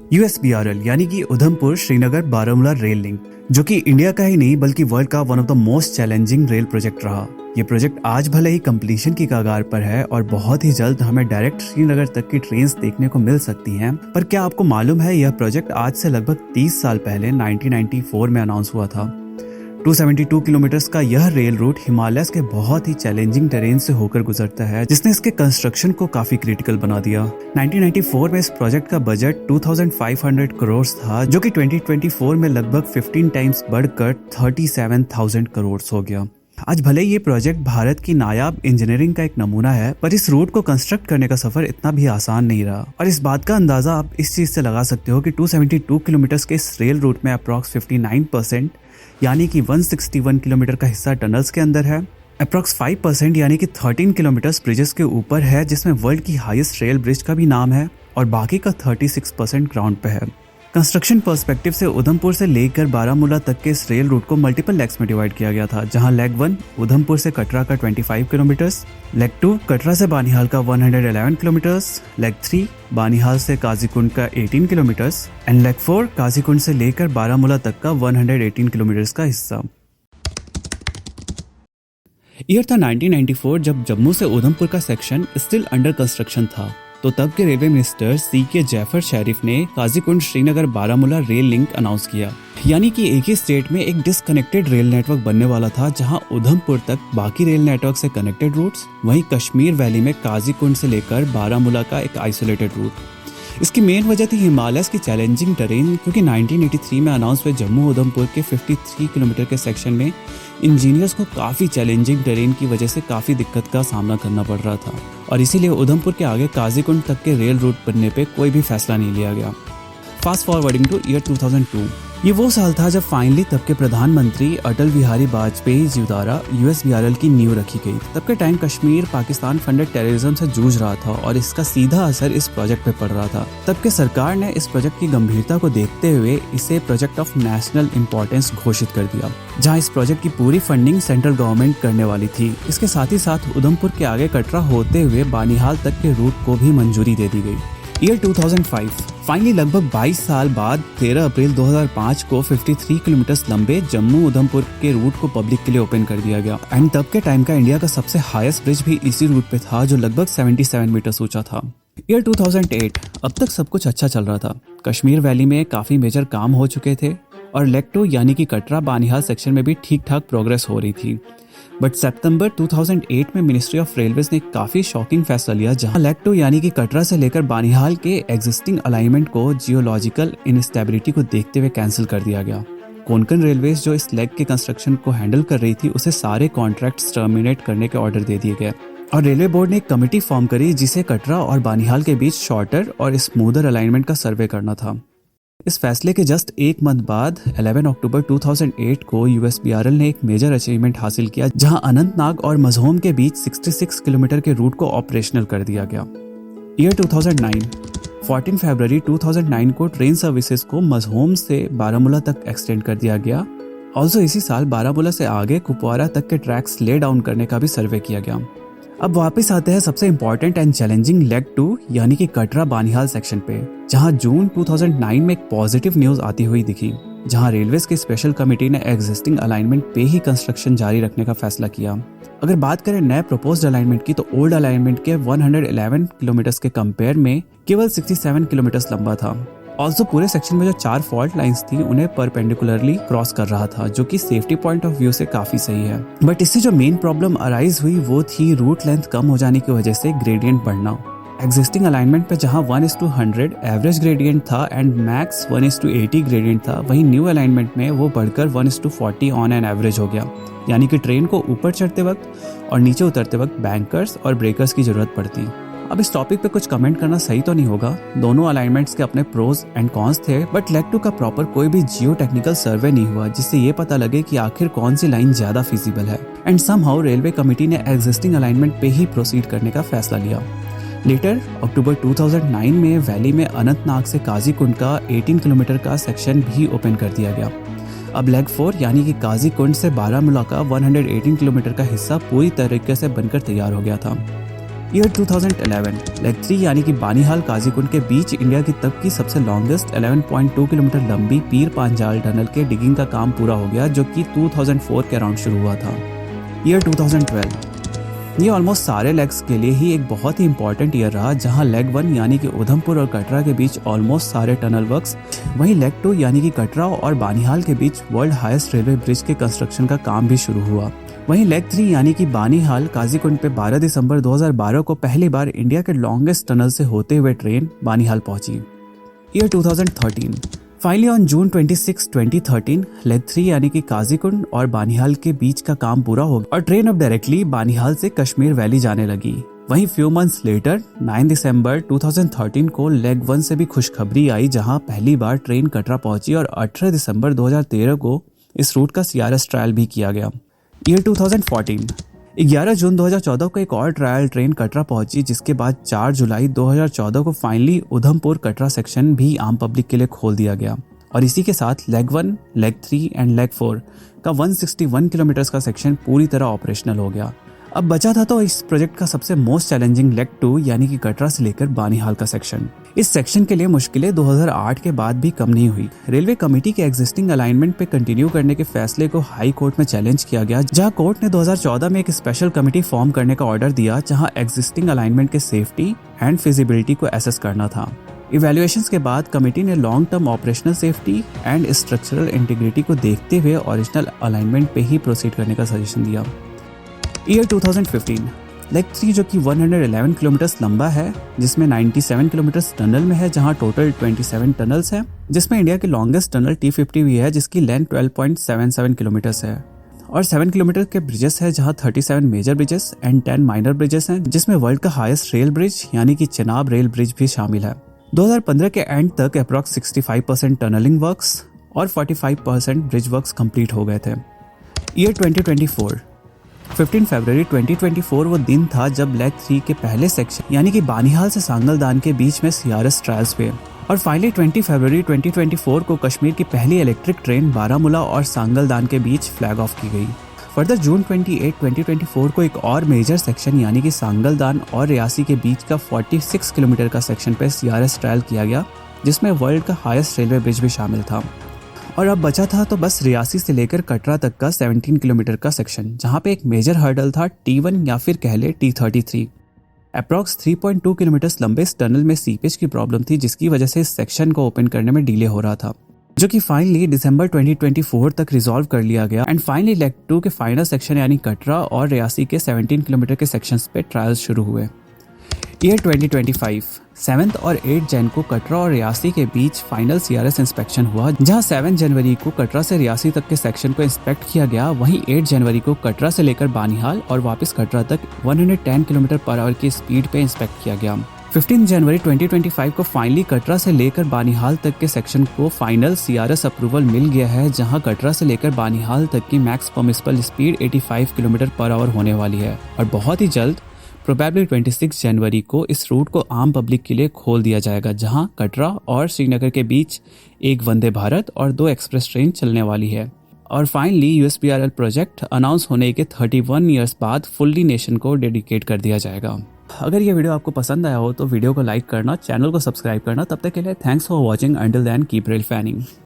USBRL यानी कि Udhampur Srinagar Baramulla rail link, जो कि इंडिया का ही नहीं बल्कि वर्ल्ड का one of the most challenging rail project रहा। ये प्रोजेक्ट आज भले ही कंप्लीशन की कगार पर है और बहुत ही जल्द हमें डायरेक्ट श्रीनगर तक की ट्रेन्स देखने को मिल सकती हैं, पर क्या आपको मालूम है यह प्रोजेक्ट आज से लगभग 30 साल पहले 1994 में अनाउंस हुआ था। 272 किलोमीटर्स का यह रेल रूट हिमालयस के बहुत ही चैलेंजिंग टेरेन से होकर गुजरता है, जिसने इसके कंस्ट्रक्शन को काफी क्रिटिकल बना दिया। 1994 में इस प्रोजेक्ट का बजट 2500 करोड़ था, जो कि 2024 में लगभग 15 टाइम्स बढ़कर 37,000 करोड़ हो गया। आज भले ये प्रोजेक्ट भारत की नायाब इंजीनियरिंग का एक नमूना है, पर इस रूट को कंस्ट्रक्ट करने का सफर इतना भी आसान नहीं रहा। और इस बात का अंदाजा आप इस चीज से लगा सकते हो कि 272 किलोमीटर्स के इस रेल रूट में अप्रॉक्स 59% यानी कि 161 किलोमीटर का हिस्सा टनल्स के अंदर है, अप्रॉक्स 5% यानी कि 13 किलोमीटर्स ब्रिजेस के ऊपर है, जिसमें वर्ल्ड की हाईएस्ट रेल ब्रिज का भी नाम है, और बाकी का 36% ग्राउंड पे है। कंस्ट्रक्शन पर्सपेक्टिव से उधमपुर से लेकर बारामूला तक के इस रेल रूट को मल्टीपल लेग्स में डिवाइड किया गया था, जहां लेग 1 उधमपुर से कटरा का 25 किलोमीटर्स, लेग 2 कटरा से बानिहाल का 111 किलोमीटर्स, लेग 3 बानिहाल से काजीकुंड का 18 किलोमीटर्स एंड लेग 4 काजीकुंड से लेकर बारामूला तक का 118 किलोमीटर्स का हिस्सा। ईयर था 1994, जब जम्मू से उधमपुर का सेक्शन स्टिल अंडर कंस्ट्रक्शन था। तो तब के railway minister CK Jaffer Sharief ने Qazigund Srinagar Baramulla rail link announce किया, यानी कि एक ही स्टेट में एक डिसकनेक्टेड रेल नेटवर्क बनने वाला था, जहां उधमपुर तक बाकी रेल नेटवर्क से कनेक्टेड रूट्स, वहीं कश्मीर वैली में काजीकुंड से लेकर बारामूला का एक आइसोलेटेड रूट। इसकी मेन वजह थी हिमालयस की चैलेंजिंग टेरेन, क्योंकि 1983 में अनाउंस हुए जम्मू उधमपुर के 53 किलोमीटर के सेक्शन में इंजीनियर्स को काफ़ी चैलेंजिंग टेरेन की वजह से काफ़ी दिक्कत का सामना करना पड़ रहा था, और इसीलिए उधमपुर के आगे काजीकुंड तक के रेल रूट बनने पे कोई भी फैसला नहीं लिया गया। फास्ट फॉरवर्डिंग टू ईयर 2002, ये वो साल था जब फाइनली तब के प्रधानमंत्री अटल बिहारी वाजपेयी जी द्वारा USBRL की नींव रखी गई। तब के time Kashmir Pakistan funded terrorism से जूझ रहा था और इसका सीधा असर इस प्रोजेक्ट पे पड़ रहा था। तब के सरकार ने इस प्रोजेक्ट की गंभीरता को देखते हुए इसे प्रोजेक्ट ऑफ नेशनल इंपॉर्टेंस घोषित कर दिया, जहाँ इस प्रोजेक्ट की पूरी फंडिंग सेंट्रल गवर्नमेंट करने वाली थी। इसके साथ ही साथ उधमपुर के आगे कटरा होते हुए बानिहाल तक के रूट को भी मंजूरी दे दी गई। ईयर 2005, फाइनली लगभग 22 साल बाद 13 अप्रैल 2005 को 53 किलोमीटर लंबे जम्मू उधमपुर के रूट को पब्लिक के लिए ओपन कर दिया गया। एंड तब के टाइम का इंडिया का सबसे हाईएस्ट ब्रिज भी इसी रूट पे था, जो लगभग 77 मीटर ऊंचा था। ईयर 2008, अब तक सब कुछ अच्छा चल रहा था। कश्मीर वैली में काफी मेजर काम हो चुके थे और लेग 2 यानी कि कटरा बानिहाल सेक्शन में भी ठीक ठाक प्रोग्रेस हो रही थी। बट सितंबर 2008 में मिनिस्ट्री ऑफ रेलवेज ने काफी शॉकिंग फैसला लिया, जहां लेग 2 यानी कि कटरा से लेकर बानिहाल के एग्जिस्टिंग अलाइनमेंट को जियोलॉजिकल इनस्टेबिलिटी को देखते हुए कैंसिल कर दिया गया। कोंकण रेलवेज जो इस लेग के कंस्ट्रक्शन को हैंडल कर रही थी, उसे सारे कॉन्ट्रैक्ट्स टर्मिनेट करने के ऑर्डर दे दिए गए और रेलवे बोर्ड ने एक कमेटी फॉर्म करी, जिसे कटरा और बानिहाल के बीच शॉर्टर और स्मूदर अलाइनमेंट का सर्वे करना था। इस फैसले के जस्ट एक मंथ बाद 11 अक्टूबर 2008 को USBRL ने एक मेजर अचीवमेंट हासिल किया, जहां अनंतनाग और मजहोम के बीच 66 किलोमीटर के रूट को ऑपरेशनल कर दिया गया। ईयर 2009, 14 फरवरी 2009 को ट्रेन सर्विसेज को मजहोम से बारामूला तक एक्सटेंड कर दिया गया। ऑल्सो इसी साल बारामूला से आगे कुपवारा तक के ट्रैक्स ले डाउन करने का भी सर्वे किया गया। अब वापस आते हैं सबसे इम्पोर्टेंट एंड चैलेंजिंग लेग 2 यानी कि कटरा बानिहाल सेक्शन पे, जहां जून 2009 में एक पॉजिटिव न्यूज आती हुई दिखी, जहां रेलवेज की स्पेशल कमेटी ने एग्जिस्टिंग अलाइनमेंट पे ही कंस्ट्रक्शन जारी रखने का फैसला किया। अगर बात करें नए प्रपोज्ड अलाइनमेंट की, तो ओल्ड अलाइनमेंट के 111 किलोमीटर के कंपेयर में केवल 67 किलोमीटर लंबा था। ऑल्सो पूरे सेक्शन में जो 4 फॉल्ट लाइंस थी, उन्हें परपेंडिकुलरली क्रॉस कर रहा था, जो कि सेफ्टी पॉइंट ऑफ व्यू से काफी सही है। बट इससे जो मेन प्रॉब्लम अराइज हुई वो थी रूट लेंथ कम हो जाने की वजह से ग्रेडियंट बढ़ना। एग्जिस्टिंग अलाइनमेंट पे जहां 1:100 एवरेज ग्रेडियंट था एंड मैक्स 1:80 ग्रेडियंट था, वहीं न्यू अलाइनमेंट में वो बढ़कर 1:40 ऑन एन एवरेज हो गया, यानी कि ट्रेन को ऊपर चढ़ते वक्त और नीचे उतरते वक्त बैंकर्स और ब्रेकर्स की जरूरत पड़ती। अब इस टॉपिक पे कुछ कमेंट करना सही तो नहीं होगा, दोनों अलाइनमेंट्स के अपने प्रोज एंड कॉन्स थे, बट लेग 2 का प्रॉपर कोई भी जियो टेक्निकल सर्वे नहीं हुआ जिससे ये पता लगे कि आखिर कौन सी लाइन ज्यादा फिजिबल है। एंड समहाउ रेलवे कमेटी ने एग्जिस्टिंग अलाइनमेंट पे ही प्रोसीड करने का फैसला लिया। लेटर अक्टूबर 2009 में वैली में अनंतनाग से काजीकुंड का 18 किलोमीटर का सेक्शन भी ओपन कर दिया गया। अब लेग 4 यानी कि काजीकुंड से बारामूला का 118 किलोमीटर का हिस्सा पूरी तरीके से बनकर तैयार हो गया था। ईयर 2011 लेग 3 यानी कि बानीहाल काजीकुंड के बीच इंडिया की तब की सबसे लॉन्गेस्ट 11.2 किलोमीटर लंबी पीर पांजाल टनल के डिगिंग का काम पूरा हो गया, जो कि 2004 के अराउंड शुरू हुआ था। ईयर 2012 ये ऑलमोस्ट सारे लेग्स के लिए ही एक बहुत ही इंपॉर्टेंट ईयर रहा, जहां लेग 1 यानी कि उधमपुर और कटरा के बीच ऑलमोस्ट सारे टनल वर्क्स, वहीं लेग 2 यानी कि कटरा और बानीहाल के बीच वर्ल्ड हाईएस्ट रेलवे ब्रिज के कंस्ट्रक्शन का काम भी शुरू हुआ। वहीं लेग 3 यानी कि बानीहाल काजीकुंड पे 12 दिसंबर 2012 को पहली बार इंडिया के लॉन्गेस्ट टनल से होते हुए ट्रेन बानीहाल पहुंची। Year 2013 finally on June 26, 2013 leg 3 यानी कि काजीकुंड और बानीहाल के बीच का काम पूरा हो गया और ट्रेन अब डायरेक्टली बानीहाल से कश्मीर वैली जाने लगी। वहीं फ्यू मंथ्स लेटर 9 दिसंबर 2013 को लेग 1 से भी खुशखबरी आई, जहां पहली बार ट्रेन कटरा पहुंची और 18 दिसंबर 2013 को इस रूट का सीआरएस ट्रायल भी किया गया। ईयर 2014 11 जून 2014 को एक और ट्रायल ट्रेन कटरा पहुंची, जिसके बाद 4 जुलाई 2014 को फाइनली उधमपुर कटरा सेक्शन भी आम पब्लिक के लिए खोल दिया गया और इसी के साथ लेग 1, लेग 3 एंड लेग 4 का 161 किलोमीटर का सेक्शन पूरी तरह ऑपरेशनल हो गया। अब बचा था तो इस प्रोजेक्ट का सबसे मोस्ट चैलेंजिंग लेग 2 यानी कि कटरा से लेकर बानीहाल का सेक्शन। इस सेक्शन के लिए मुश्किलें 2008 के बाद भी कम नहीं हुई। रेलवे कमेटी के एग्जिस्टिंग अलाइनमेंट पे कंटिन्यू करने के फैसले को हाई कोर्ट में चैलेंज किया गया, जहां कोर्ट ने 2014 में एक स्पेशल कमेटी फॉर्म करने का ऑर्डर दिया, जहां एग्जिस्टिंग अलाइनमेंट के सेफ्टी एंड फिजिबिलिटी को एसेस करना था। इवैल्यूएशंस के बाद कमेटी ने long term operational safety and structural integrity को देखते हुए ओरिजिनल अलाइनमेंट पे ही प्रोसीड करने का सजेशन दिया। ईयर 2015 लेग 3 जो कि 111 किलोमीटर लंबा है, जिसमें 97 किलोमीटर टनल में है, जहां टोटल 27 टनल्स हैं, जिसमें इंडिया की लॉन्गेस्ट टनल T50 भी है, जिसकी लेंथ 12.77 किलोमीटर है और 7 किलोमीटर के ब्रिजेस है, जहां 37 major bridges and 10 minor bridges हैं, जिसमें वर्ल्ड का हाईएस्ट रेल ब्रिज यानी कि चेनाब रेल ब्रिज भी शामिल है। 2015 के एंड तक अप्रॉक्स 65% टनलिंग वर्क्स और 45% ब्रिज वर्क्स कंप्लीट हो गए थे। ईयर 2024 15 फरवरी 2024 वो दिन था जब लेग 3 के पहले सेक्शन यानी कि बानीहाल से सांगलदान के बीच में सीआरएस ट्रायल्स हुए और फाइनली 20 फरवरी 2024 को कश्मीर की पहली इलेक्ट्रिक ट्रेन बारामूला और सांगलदान के बीच फ्लैग ऑफ की गई। फर्दर जून 28, 2024 को एक और मेजर सेक्शन यानी कि सांगलदान और रियासी के बीच का 46 किलोमीटर का सेक्शन पे सीआरएस ट्रायल किया गया, जिसमें वर्ल्ड का हाईएस्ट रेलवे ब्रिज भी शामिल था। और अब बचा था तो बस रियासी से लेकर कटरा तक का 17 किलोमीटर का सेक्शन, जहां पे एक मेजर हर्डल था T1 या फिर कह ले T33। अप्रॉक्स 3.2 किलोमीटर लंबे इस टनल में सीपेज की प्रॉब्लम थी, जिसकी वजह से इस सेक्शन को ओपन करने में डिले हो रहा था, जो कि फाइनली दिसंबर 2024 तक रिजॉल्व कर लिया गया एंड फाइनली लेग 2 के फाइनल सेक्शन यानी कटरा और रियासी के 17 किलोमीटर के सेक्शंस पे ट्रायल्स शुरू हुए। ईयर 2025 7 और 8 जैन को कटरा और रियासी के बीच फाइनल सीआरएस इंस्पेक्शन हुआ, जहां 7 जनवरी को कटरा से रियासी तक के सेक्शन को इंस्पेक्ट किया गया। वहीं 8 जनवरी को कटरा से लेकर बानीहाल और वापस कटरा तक 110 किलोमीटर पर आवर की स्पीड पे इंस्पेक्ट किया गया। 15 जनवरी 2025 को फाइनली कटरा से लेकर बानीहाल तक के सेक्शन को फाइनल सीआरएस अप्रूवल मिल गया है, जहां कटरा से लेकर बानीहाल तक की max permissible speed 85 kilometre per hour होने वाली है और बहुत ही जल्द प्रोबेबली 26 जनवरी को इस रूट को आम पब्लिक के लिए खोल दिया जाएगा, जहां कटरा और श्रीनगर के बीच एक वंदे भारत और 2 एक्सप्रेस ट्रेन चलने वाली है। और फाइनली यूएसबीआरएल प्रोजेक्ट अनाउंस होने के 31 ईयर्स बाद फुल्ली नेशन को डेडिकेट कर दिया जाएगा। अगर ये वीडियो आपको पसंद आया हो तो वीडियो को लाइक करना, चैनल को सब्सक्राइब करना। तब तक के लिए thanks for watching. Until then keep rail fanning.